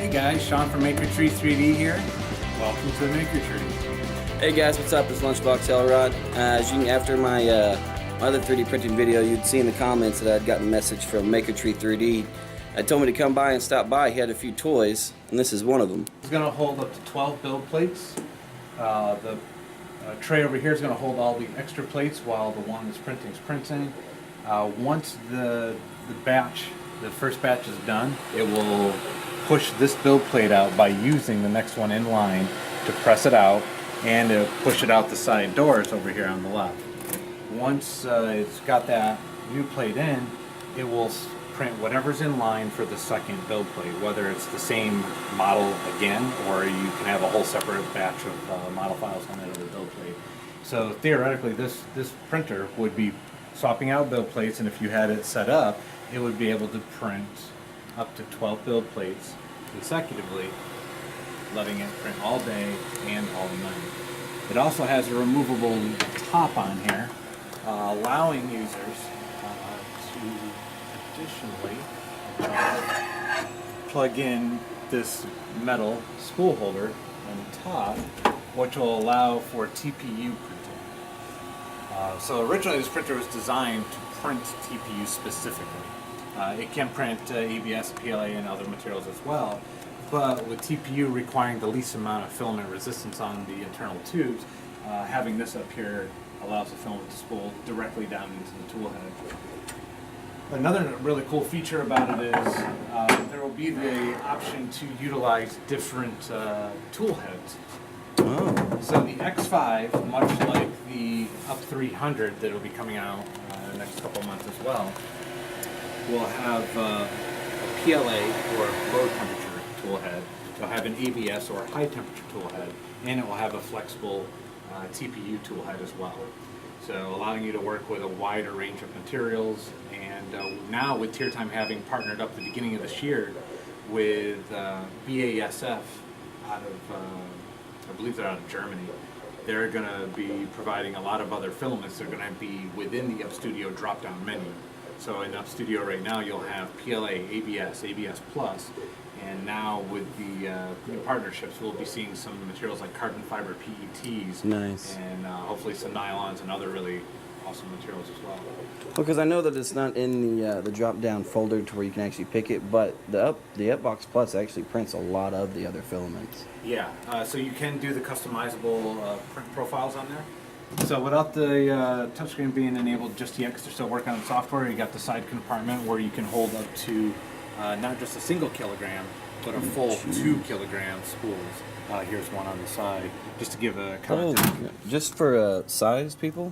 Hey guys, Sean from MakerTree3D here. Welcome to MakerTree. Hey guys, what's up? It's LunchBox Elrod. After my other 3D printing video, you'd see in the comments that I'd gotten a message from MakerTree3D. Told me to come by and stop by. He had a few toys, and this is one of them. It's going to hold up to 12 build plates. The tray over here is going to hold all the extra plates while the one that's printing is printing. Once the first batch is done, it will push this build plate out by using the next one in line to press it out and to push it out the side doors over here on the left. Once it's got that new plate in, it will print whatever's in line for the second build plate, whether it's the same model again or you can have a whole separate batch of model files on that other build plate. So theoretically this printer would be swapping out build plates, and if you had it set up, it would be able to print up to 12 build plates consecutively, letting it print all day and all night. It also has a removable top on here, allowing users to additionally plug in this metal spool holder on the top, which will allow for TPU printing. So originally this printer was designed to print TPU specifically. It can print ABS, PLA, and other materials as well, but with TPU requiring the least amount of filament resistance on the internal tubes, having this up here allows the filament to spool directly down into the tool head. Another really cool feature about it is there will be the option to utilize different tool heads. Oh. So the X5, much like the UP300 that will be coming out in the next couple of months as well, will have a PLA or low temperature tool head. It'll have an ABS or high temperature tool head, and it will have a flexible TPU tool head as well. So allowing you to work with a wider range of materials, and now with TierTime having partnered up at the beginning of this year with BASF out of, I believe they're out of Germany, they're going to be providing a lot of other filaments. They're going to be within the UpStudio drop-down menu. So in UpStudio right now you'll have PLA, ABS, ABS Plus, and now with the new partnerships we'll be seeing some materials like carbon fiber PETs, Nice. and hopefully some nylons and other really awesome materials as well. Because I know that it's not in the drop-down folder to where you can actually pick it, but the UpBox Plus actually prints a lot of the other filaments. Yeah, so you can do the customizable print profiles on there. So without the touchscreen being enabled just yet, because they're still working on the software, you got the side compartment where you can hold up to not just a single kilogram, but a full 2 kilogram spools. Here's one on the side, just to give a context. Oh, just for size, people.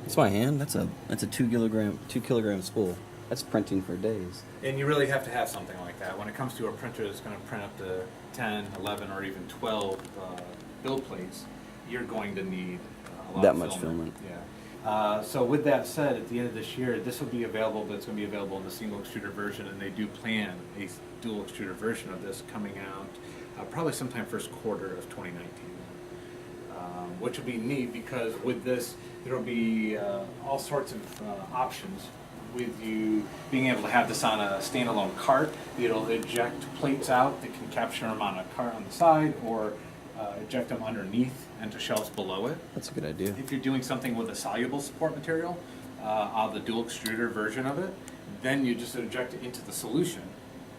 It's my hand. That's a 2 kilogram spool. That's printing for days. And you really have to have something like that. When it comes to a printer that's going to print up to 10, 11, or even 12 build plates, you're going to need a lot that of much filament. Yeah. So with that said, at the end of this year, this will be available, but it's going to be available in the single extruder version, and they do plan a dual extruder version of this coming out probably sometime first quarter of 2019. Which will be neat, because with this there will be all sorts of options, with you being able to have this on a standalone cart. It'll eject plates out that can capture them on a cart on the side, or eject them underneath into shelves below it. That's a good idea. If you're doing something with a soluble support material, the dual extruder version of it, then you just eject it into the solution,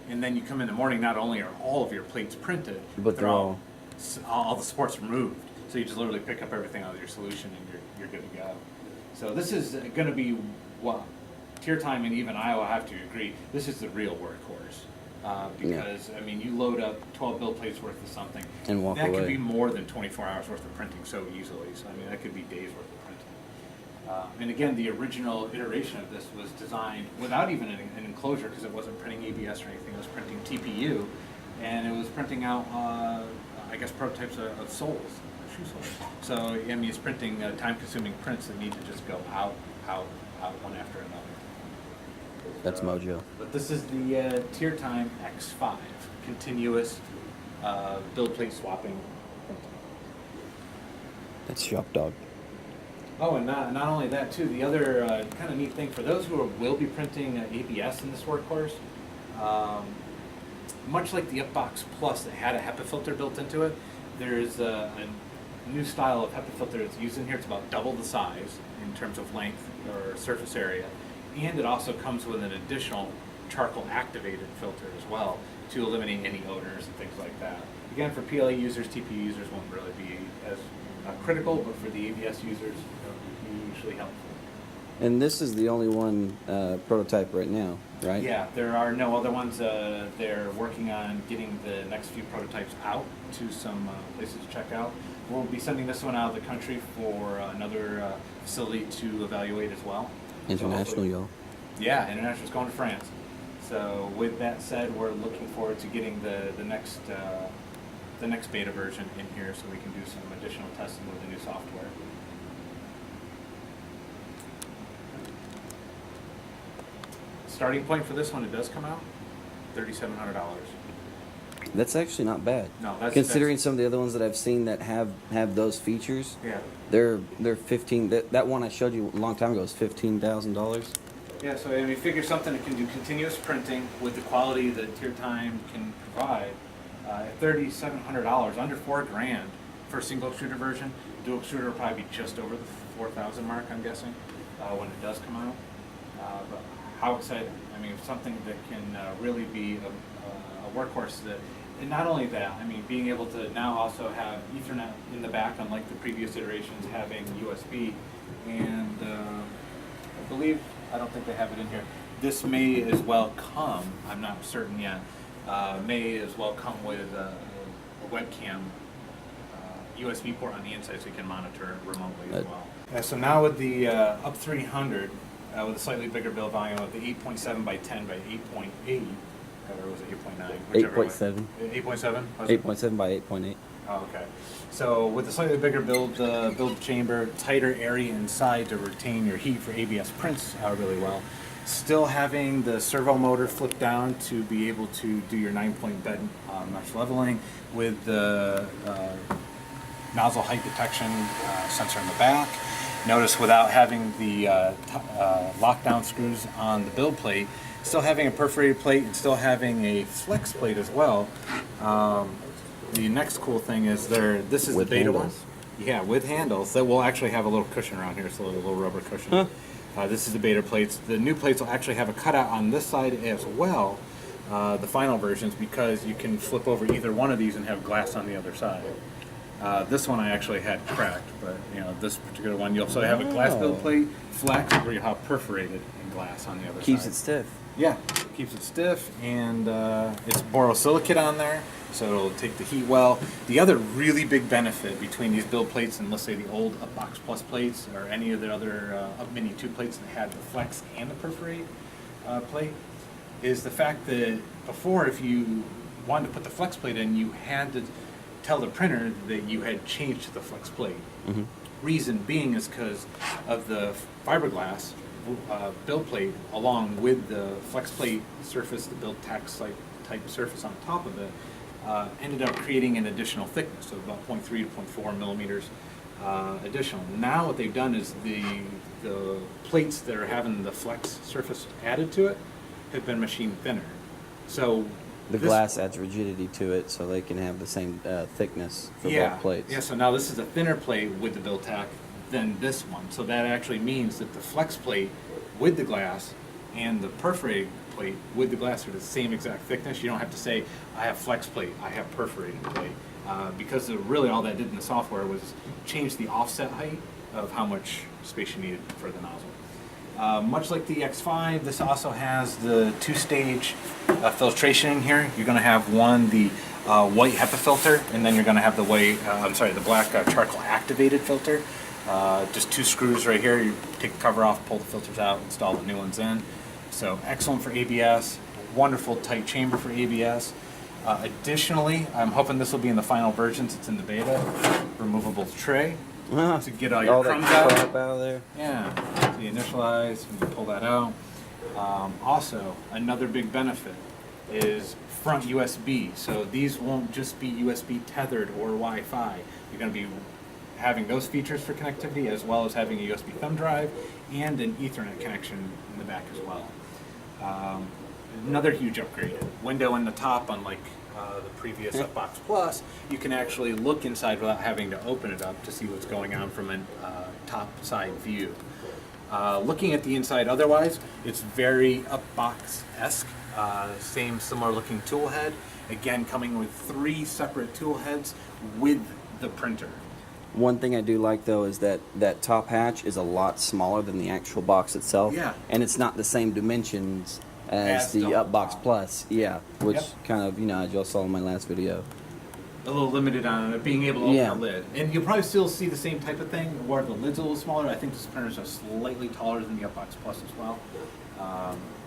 and then you come in the morning, not only are all of your plates printed, But they're all the supports removed. So you just literally pick up everything out of your solution and you're good to go. So this is going to be what TierTime and even I will have to agree, this is the real workhorse. Because, I mean, you load up 12 build plates worth of something, and walk that away. could be more than 24 hours worth of printing so easily. So, I mean, that could be days worth of printing. And again, the original iteration of this was designed without even an enclosure, because it wasn't printing ABS or anything. It was printing TPU, and it was printing out, I guess, prototypes of soles. So, I mean, it's printing time-consuming prints that need to just go out, one after another. That's mojo. But this is the TierTime X5, continuous build plate swapping printing. That's shop dog. Oh, and not only that too, the other kind of neat thing for those who will be printing ABS in this workhorse, much like the UpBox Plus that had a HEPA filter built into it, there's a new style of HEPA filter that's used in here. It's about double the size in terms of length or surface area, and it also comes with an additional charcoal activated filter as well to eliminate any odors and things like that. Again, for PLA users, TP users won't really be as critical, but for the ABS users, it'll be hugely helpful. And this is the only one prototype right now, right? Yeah, there are no other ones. They're working on getting the next few prototypes out to some places to check out. We'll be sending this one out of the country for another facility to evaluate as well. International, y'all. Yeah, international's going to France. So with that said, we're looking forward to getting the next beta version in here so we can do some additional testing with the new software. Starting point for this one, it does come out $3,700. That's actually not bad. No, considering some of the other ones that I've seen that have those features. Yeah. They're 15. That one I showed you a long time ago was $15,000. Yeah, so I mean, figure something that can do continuous printing with the quality that TierTime can provide at $3,700, under $4,000 for a single extruder version. Dual extruder will probably be just over the 4,000 mark, I'm guessing, when it does come out. But how exciting! I mean, something that can really be a workhorse. And not only that, I mean, being able to now also have Ethernet in the back, unlike the previous iterations having USB, and I don't think they have it in here. This may as well come, I'm not certain yet, may as well come with a webcam USB port on the inside so you can monitor it remotely as well. Yeah, so now with the UP300, with a slightly bigger build volume of the 8.7 by 10 by 8.8, or was it 8.9? 8.7. 8.7? 8.7 by 8.8. Oh, okay. So with the slightly bigger build chamber, tighter area inside to retain your heat for ABS prints out really well. Still having the servo motor flip down to be able to do your 9-point bed mesh leveling with the nozzle height detection sensor in the back. Notice without having the lockdown screws on the build plate, still having a perforated plate and still having a flex plate as well. The next cool thing is this is with the beta handles. one. Yeah, with handles. That will actually have a little cushion around here, so a little rubber cushion. Huh. This is the beta plates. The new plates will actually have a cutout on this side as well, the final versions, because you can flip over either one of these and have glass on the other side. This one I actually had cracked, but this particular one, you also have a glass build plate, flex, where you have perforated and glass on the other side. Keeps it stiff. Yeah, keeps it stiff, and it's borosilicate on there, so it'll take the heat well. The other really big benefit between these build plates and, let's say, the old UpBox Plus plates or any of the other UPmini 2 plates that had the flex and the perforate plate is the fact that before, if you wanted to put the flex plate in, you had to tell the printer that you had changed to the flex plate. Mm-hmm. Reason being is because of the fiberglass build plate along with the flex plate surface, the build tax type surface on top of it, ended up creating an additional thickness of about 0.3 to 0.4 millimeters additional. Now what they've done is the plates that are having the flex surface added to it have been machined thinner. So the glass adds rigidity to it so they can have the same thickness for both plates. Yeah, so now this is a thinner plate with the build tack than this one. So that actually means that the flex plate with the glass and the perforated plate with the glass are the same exact thickness. You don't have to say, I have flex plate, I have perforated plate. Because really all that did in the software was change the offset height of how much space you needed for the nozzle. Much like the X5, this also has the 2-stage filtration in here. You're going to have the white HEPA filter, and then you're going to have the black charcoal activated filter. Just 2 screws right here. You take the cover off, pull the filters out, install the new ones in. So excellent for ABS, wonderful tight chamber for ABS. Additionally, I'm hoping this will be in the final versions. It's in the beta. Removable tray to get all your crumbs out of there. Yeah, so you initialize, you can pull that out. Also, another big benefit is front USB. So these won't just be USB tethered or Wi-Fi. You're going to be having those features for connectivity, as well as having a USB thumb drive and an Ethernet connection in the back as well. another huge upgrade. Window in the top, unlike the previous UpBox Plus, you can actually look inside without having to open it up to see what's going on from a top side view. Looking at the inside otherwise, it's very UpBox-esque. Similar looking tool head. Again, coming with 3 separate tool heads with the printer. One thing I do like though is that top hatch is a lot smaller than the actual box itself. Yeah. And it's not the same dimensions as the UpBox Plus. Yeah. Which kind of, you know, as y'all saw in my last video. A little limited on it being able to open the lid. And you'll probably still see the same type of thing where the lid's a little smaller. I think this printer's just slightly taller than the UpBox Plus as well.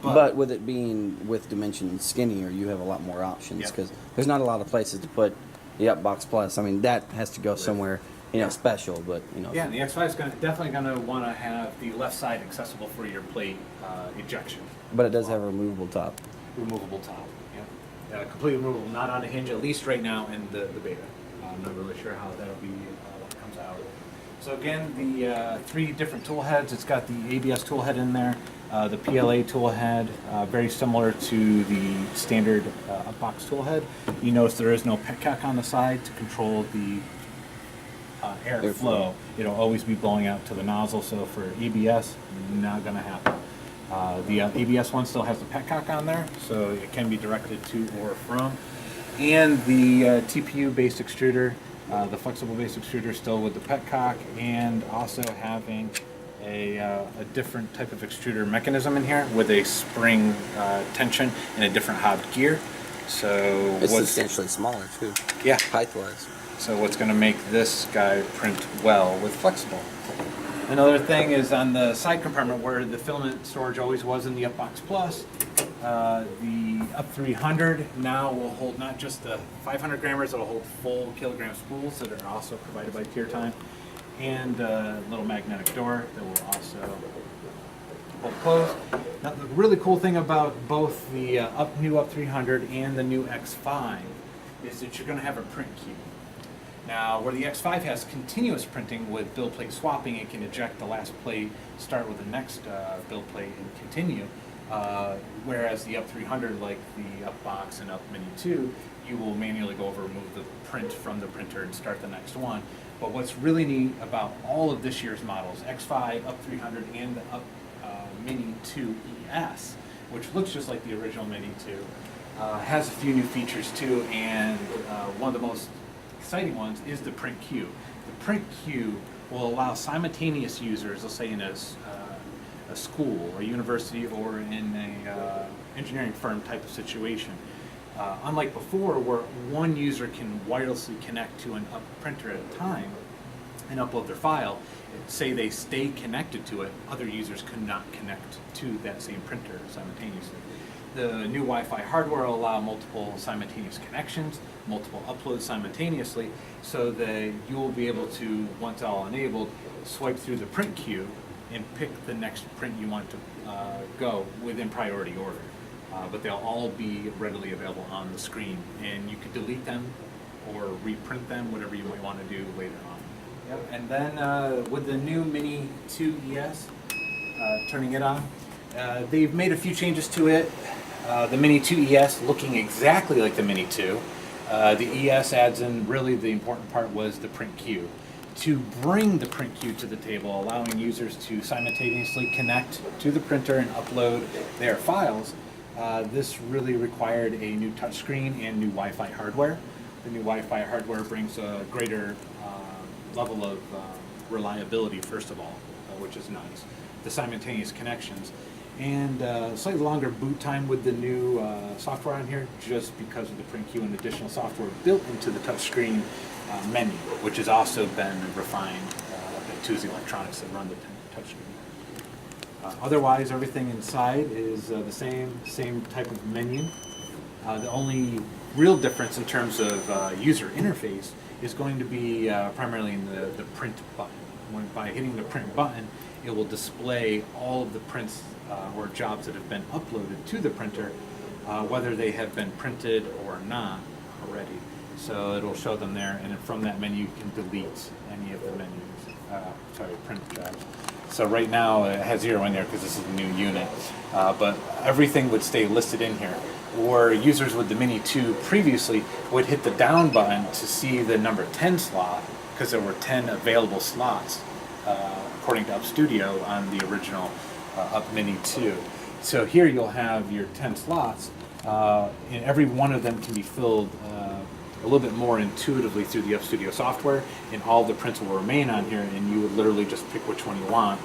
But with it being with dimensions skinnier, you have a lot more options because there's not a lot of places to put the UpBox Plus. I mean, that has to go somewhere, you know, special, but you know. Yeah, and the X5 is definitely going to want to have the left side accessible for your plate ejection. But it does have a removable top. Removable top, yeah. Completely removable, not on a hinge, at least right now in the beta. I'm not really sure how that'll be when it comes out. So again, the 3 different tool heads. It's got the ABS tool head in there, the PLA tool head, very similar to the standard UpBox tool head. You notice there is no petcock on the side to control the airflow. It'll always be blowing out to the nozzle, so for ABS, not going to happen. The ABS one still has the petcock on there, so it can be directed to or from. And the TPU base extruder, the flexible base extruder still with the petcock, and also having a different type of extruder mechanism in here with a spring tension and a different hobbed gear. So it's substantially smaller too. Yeah. Height-wise. So what's going to make this guy print well with flexible. Another thing is on the side compartment where the filament storage always was in the UpBox Plus, the UP300 now will hold not just the 500 grammers, it'll hold full kilogram spools that are also provided by TierTime, and a little magnetic door that will also hold closed. Now the really cool thing about both the new UP300 and the new X5 is that you're going to have a print queue. Now, where the X5 has continuous printing with build plate swapping, it can eject the last plate, start with the next build plate, and continue. Whereas the UP300, like the UpBox and UPmini 2, you will manually go over, remove the print from the printer, and start the next one. But what's really neat about all of this year's models, X5, UP300, and the UPmini 2 ES, which looks just like the original Mini 2, has a few new features too, and one of the most exciting ones is the print queue. The print queue will allow simultaneous users, let's say in a school, a university, or in a engineering firm type of situation. Unlike before, where one user can wirelessly connect to an printer at a time and upload their file, say they stay connected to it, other users could not connect to that same printer simultaneously. The new Wi-Fi hardware will allow multiple simultaneous connections, multiple uploads simultaneously, so that you will be able to, once all enabled, swipe through the print queue and pick the next print you want to go within priority order. But they'll all be readily available on the screen, and you could delete them or reprint them, whatever you might want to do later on. Yep. And then with the new Mini 2 ES, turning it on, they've made a few changes to it. The Mini 2 ES looking exactly like the Mini 2. The ES adds in, really the important part was the print queue. To bring the print queue to the table, allowing users to simultaneously connect to the printer and upload their files, this really required a new touchscreen and new Wi-Fi hardware. The new Wi-Fi hardware brings a greater level of reliability, first of all, which is nice. The simultaneous connections. And slightly longer boot time with the new software on here, just because of the print queue and additional software built into the touchscreen menu, which has also been refined to the electronics that run the touchscreen. Otherwise, everything inside is the same type of menu. The only real difference in terms of user interface is going to be primarily in the print button. By hitting the print button, it will display all of the prints or jobs that have been uploaded to the printer, whether they have been printed or not already. So it'll show them there, and then from that menu you can delete any of the print jobs. So right now it has 0 in there because this is a new unit, but everything would stay listed in here. Where users with the Mini 2 previously would hit the down button to see the number 10 slot, because there were 10 available slots according to Up Studio on the original Up Mini 2. So here you'll have your 10 slots, and every one of them can be filled a little bit more intuitively through the Up Studio software, and all the prints will remain on here, and you would literally just pick which one you want.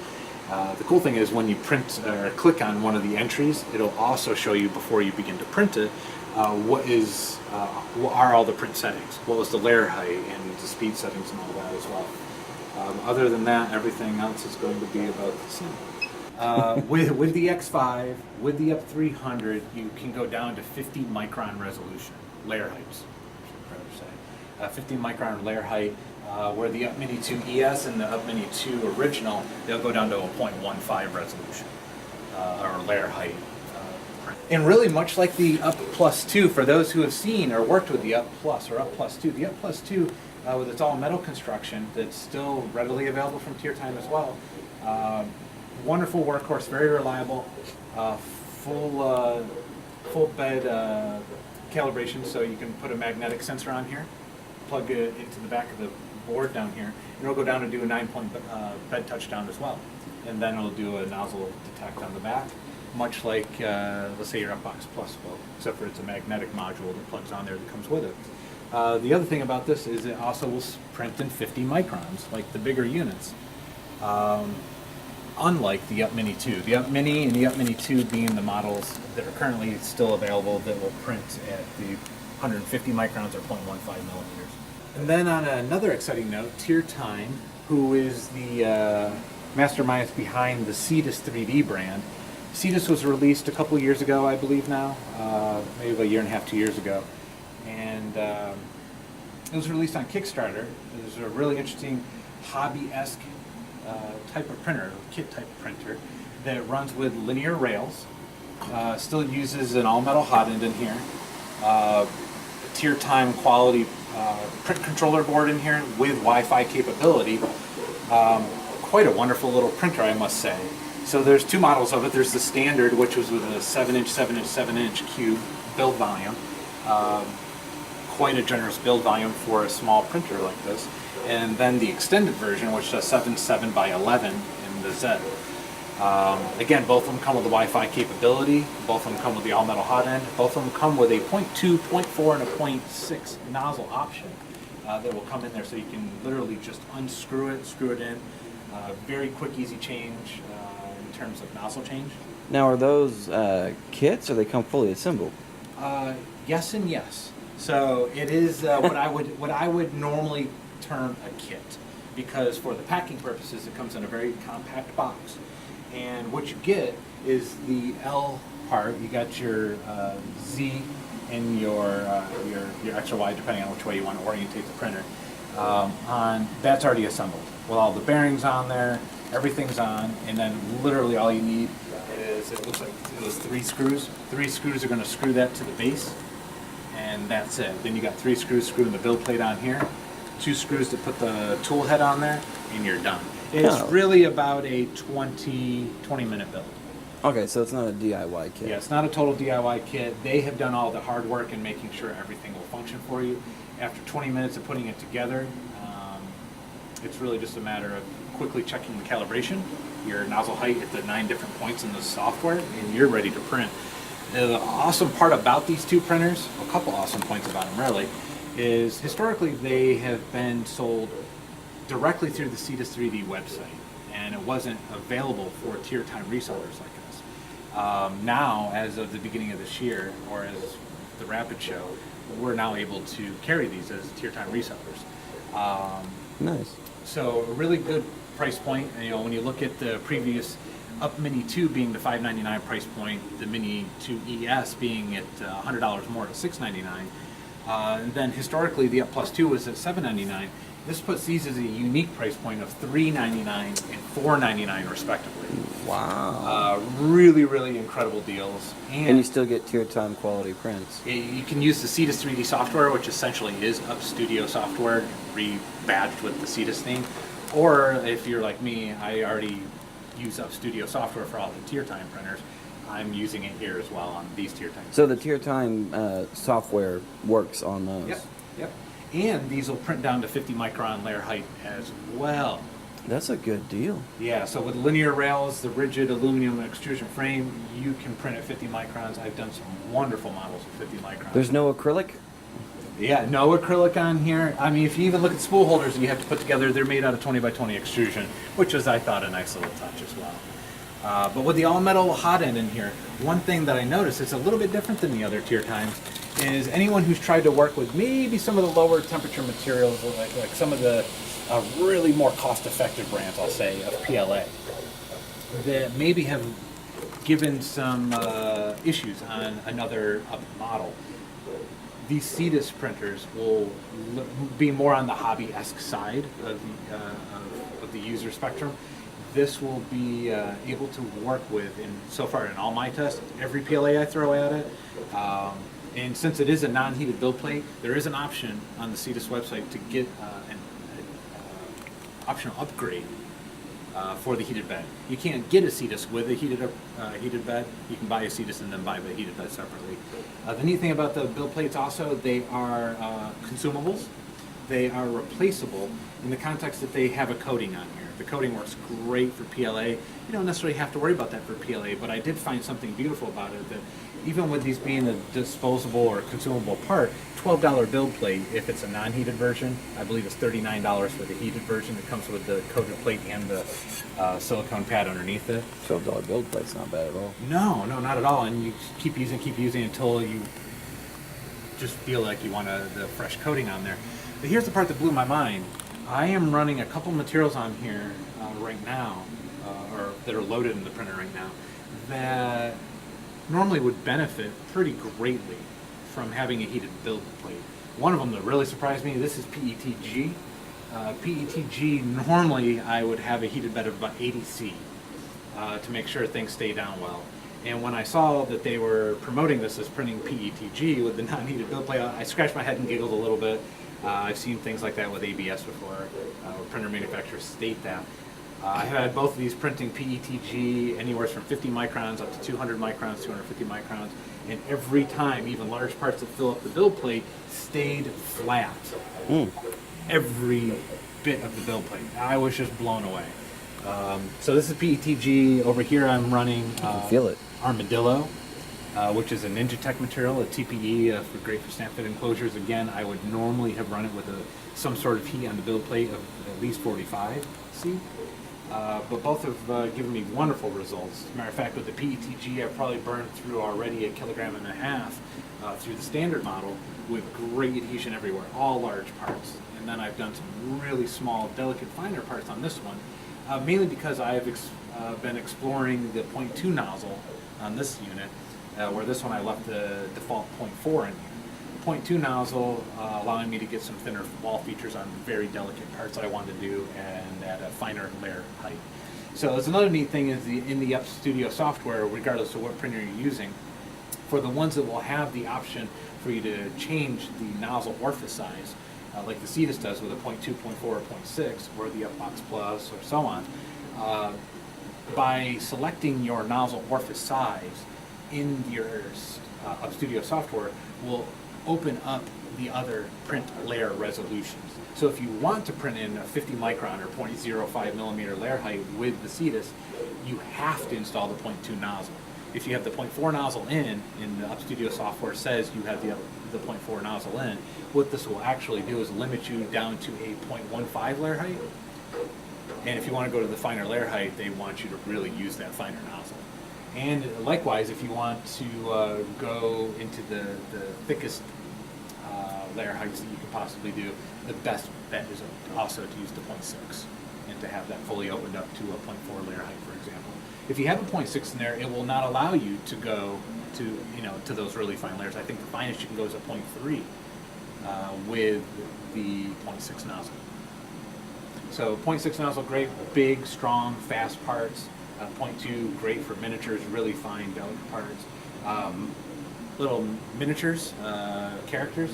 The cool thing is when you print or click on one of the entries, it'll also show you before you begin to print it what are all the print settings, what was the layer height and the speed settings and all that as well. Other than that, everything else is going to be about the same. With the X5, with the UP300, you can go down to 50 micron resolution, layer heights, I should rather say. 50 micron layer height. Where the UPmini 2 ES and the UPmini 2 original, they'll go down to a 0.15 resolution, or layer height. And really much like the Up Plus 2, for those who have seen or worked with the Up Plus or Up Plus 2, the Up Plus 2, with its all metal construction, that's still readily available from TierTime as well. Wonderful workhorse, very reliable, full bed calibration, so you can put a magnetic sensor on here, plug it into the back of the board down here, and it'll go down and do a 9-point bed touchdown as well. And then it'll do a nozzle detect on the back, much like, let's say your UpBox Plus will, except for it's a magnetic module that plugs on there that comes with it. The other thing about this is it also will print in 50 microns, like the bigger units. Unlike the UPmini 2. The UPmini and the UPmini 2 being the models that are currently still available that will print at the 150 microns or 0.15 millimeters. And then on another exciting note, TierTime, who is the masterminds behind the Cetus 3D brand. Cetus was released a couple years ago, I believe now, maybe about a year and a half, 2 years ago. And it was released on Kickstarter. It was a really interesting hobby-esque type of printer, kit type of printer, that runs with linear rails, still uses an all-metal hot end in here, TierTime quality print controller board in here with Wi-Fi capability. Quite a wonderful little printer, I must say. So there's two models of it. There's the standard, which was with a 7-inch, 7-inch, 7-inch cube build volume. Quite a generous build volume for a small printer like this. And then the extended version, which does 7 by 11 in the Z. Again, both of them come with the Wi-Fi capability. Both of them come with the all-metal hot end. Both of them come with a 0.2, 0.4, and a 0.6 nozzle option that will come in there, so you can literally just unscrew it, screw it in. Very quick, easy change in terms of nozzle change. Now, are those kits, or they come fully assembled? Yes and yes. So it is what I would normally term a kit, because for the packing purposes, it comes in a very compact box. And what you get is the L part. You got your Z and your X or Y, depending on which way you want to orientate the printer. That's already assembled with all the bearings on there. Everything's on, and then literally all you need is, it looks like it was 3 screws. 3 screws are going to screw that to the base, and that's it. Then you got 3 screws screwing the build plate on here, 2 screws to put the tool head on there, and you're done. It's really about a 20-minute build. Okay, so it's not a DIY kit. Yeah, it's not a total DIY kit. They have done all the hard work in making sure everything will function for you. After 20 minutes of putting it together, it's really just a matter of quickly checking the calibration, your nozzle height at the 9 different points in the software, and you're ready to print. The awesome part about these two printers, a couple awesome points about them really, is historically they have been sold directly through the Cetus 3D website, and it wasn't available for TierTime resellers like us. Now, as of the beginning of this year, or as the Rapid show, we're now able to carry these as TierTime resellers. Nice. So a really good price point. You know, when you look at the previous UPmini 2 being the $599 price point, the Mini 2 ES being at $100 more at $699, and then historically the Up Plus 2 was at $799. This puts these as a unique price point of $399 and $499 respectively. Wow. Really, really incredible deals. And you still get TierTime quality prints. You can use the Cetus 3D software, which essentially is Up Studio software, rebadged with the Cetus theme. Or if you're like me, I already use Up Studio software for all the TierTime printers, I'm using it here as well on these TierTime. So the TierTime software works on those. Yep, yep. And these will print down to 50 micron layer height as well. That's a good deal. Yeah, so with linear rails, the rigid aluminum extrusion frame, you can print at 50 microns. I've done some wonderful models with 50 microns. There's no acrylic? Yeah, no acrylic on here. I mean, if you even look at spool holders that you have to put together, they're made out of 20 by 20 extrusion, which is, I thought, a nice little touch as well. But with the all-metal hot end in here, one thing that I noticed, it's a little bit different than the other TierTimes, is anyone who's tried to work with maybe some of the lower temperature materials, like some of the really more cost-effective brands, I'll say, of PLA, that maybe have given some issues on another model. These Cetus printers will be more on the hobby-esque side of the user spectrum. This will be able to work with, so far in all my tests, every PLA I throw at it. And since it is a non-heated build plate, there is an option on the Cetus website to get an optional upgrade for the heated bed. You can't get a Cetus with a heated bed. You can buy a Cetus and then buy the heated bed separately. The neat thing about the build plates also, they are consumables. They are replaceable in the context that they have a coating on here. The coating works great for PLA. You don't necessarily have to worry about that for PLA, but I did find something beautiful about it, that even with these being a disposable or consumable part, $12 build plate, if it's a non-heated version, I believe it's $39 for the heated version that comes with the coated plate and the silicone pad underneath it. $12 build plate's not bad at all. No, not at all. And you keep using until you just feel like you want the fresh coating on there. But here's the part that blew my mind. I am running a couple materials on here right now, or that are loaded in the printer right now, that normally would benefit pretty greatly from having a heated build plate. One of them that really surprised me, this is PETG. PETG, normally I would have a heated bed of about 80C to make sure things stay down well. And when I saw that they were promoting this as printing PETG with the non-heated build plate, I scratched my head and giggled a little bit. I've seen things like that with ABS before, where printer manufacturers state that. I've had both of these printing PETG anywhere from 50 microns up to 200 microns, 250 microns, and every time, even large parts that fill up the build plate stayed flat. Every bit of the build plate. I was just blown away. So this is PETG. Over here I'm running feel it. Armadillo, which is a Ninja Tech material, a TPE great for snap fit enclosures. Again, I would normally have run it with some sort of heat on the build plate of at least 45 C. But both have given me wonderful results. As a matter of fact, with the PETG, I've probably burned through already 1.5 kilograms through the standard model with great adhesion everywhere, all large parts. And then I've done some really small, delicate, finer parts on this one, mainly because I've been exploring the 0.2 nozzle on this unit, where this one I left the default 0.4 in here. 0.2 nozzle allowing me to get some thinner wall features on very delicate parts that I wanted to do and at a finer layer height. So there's another neat thing is in the Up Studio software, regardless of what printer you're using, for the ones that will have the option for you to change the nozzle orifice size, like the Cetus does with a 0.2, 0.4, or 0.6, or the UpBox Plus, or so on, by selecting your nozzle orifice size in your Up Studio software will open up the other print layer resolutions. So if you want to print in a 50 micron or 0.05 millimeter layer height with the Cetus, you have to install the 0.2 nozzle. If you have the 0.4 nozzle in the Up Studio software says you have the 0.4 nozzle in, what this will actually do is limit you down to a 0.15 layer height. And if you want to go to the finer layer height, they want you to really use that finer nozzle. And likewise, if you want to go into the thickest layer heights that you can possibly do, the best bet is also to use the 0.6 and to have that fully opened up to a 0.4 layer height, for example. If you have a 0.6 in there, it will not allow you to go to those really fine layers. I think the finest you can go is a 0.3 with the 0.6 nozzle. So 0.6 nozzle, great, big, strong, fast parts. 0.2, great for miniatures, really fine, delicate parts. Little miniatures, characters,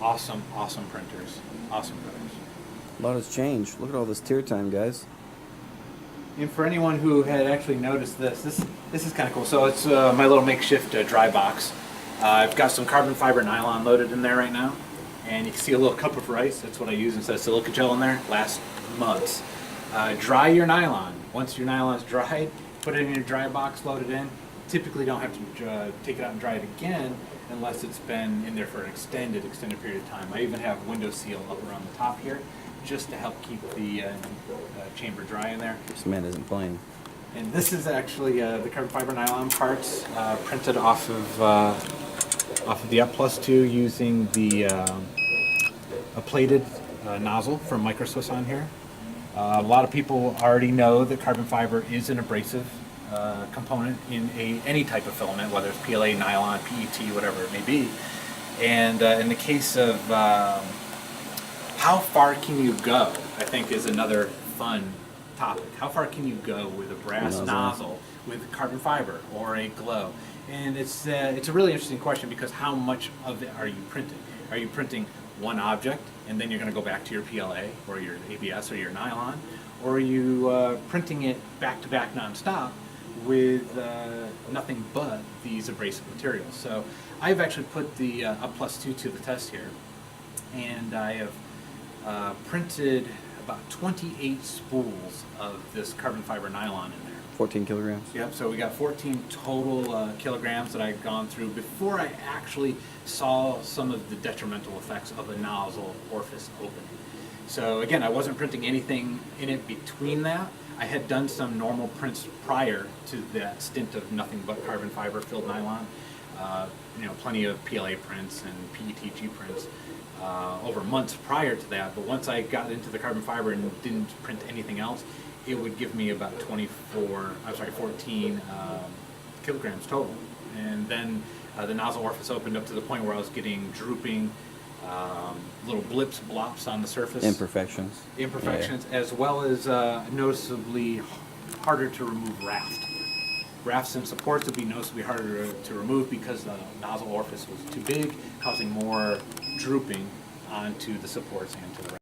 awesome printers, awesome printers. A lot has changed. Look at all this TierTime, guys. And for anyone who had actually noticed this is kind of cool. So it's my little makeshift dry box. I've got some carbon fiber nylon loaded in there right now. And you can see a little cup of rice. That's what I use instead of silica gel in there. Lasts months. Dry your nylon. Once your nylon is dried, put it in your dry box, load it in. Typically don't have to take it out and dry it again unless it's been in there for an extended period of time. I even have window seal up around the top here just to help keep the chamber dry in there. This man isn't playing. And this is actually the carbon fiber nylon parts printed off of the Up+2 using the a plated nozzle from Microswiss on here. A lot of people already know that carbon fiber is an abrasive component in any type of filament, whether it's PLA, nylon, PET, whatever it may be. And in the case of how far can you go, I think is another fun topic. How far can you go with a brass nozzle with carbon fiber or a glow? And it's a really interesting question because how much of it are you printing? Are you printing one object and then you're going to go back to your PLA or your ABS or your nylon? Or are you printing it back to back nonstop with nothing but these abrasive materials? So I've actually put the Up+2 to the test here, and I have printed about 28 spools of this carbon fiber nylon in there. 14 kilograms? Yep, so we got 14 total kilograms that I've gone through before I actually saw some of the detrimental effects of a nozzle orifice opening. So again, I wasn't printing anything in it between that. I had done some normal prints prior to that stint of nothing but carbon fiber filled nylon. Plenty of PLA prints and PETG prints over months prior to that. But once I got into the carbon fiber and didn't print anything else, it would give me about 14 kilograms total. And then the nozzle orifice opened up to the point where I was getting drooping, little blips, blops on the surface. Imperfections. As well as noticeably harder to remove raft. Rafts and supports would be noticeably harder to remove because the nozzle orifice was too big, causing more drooping onto the supports and to the raft.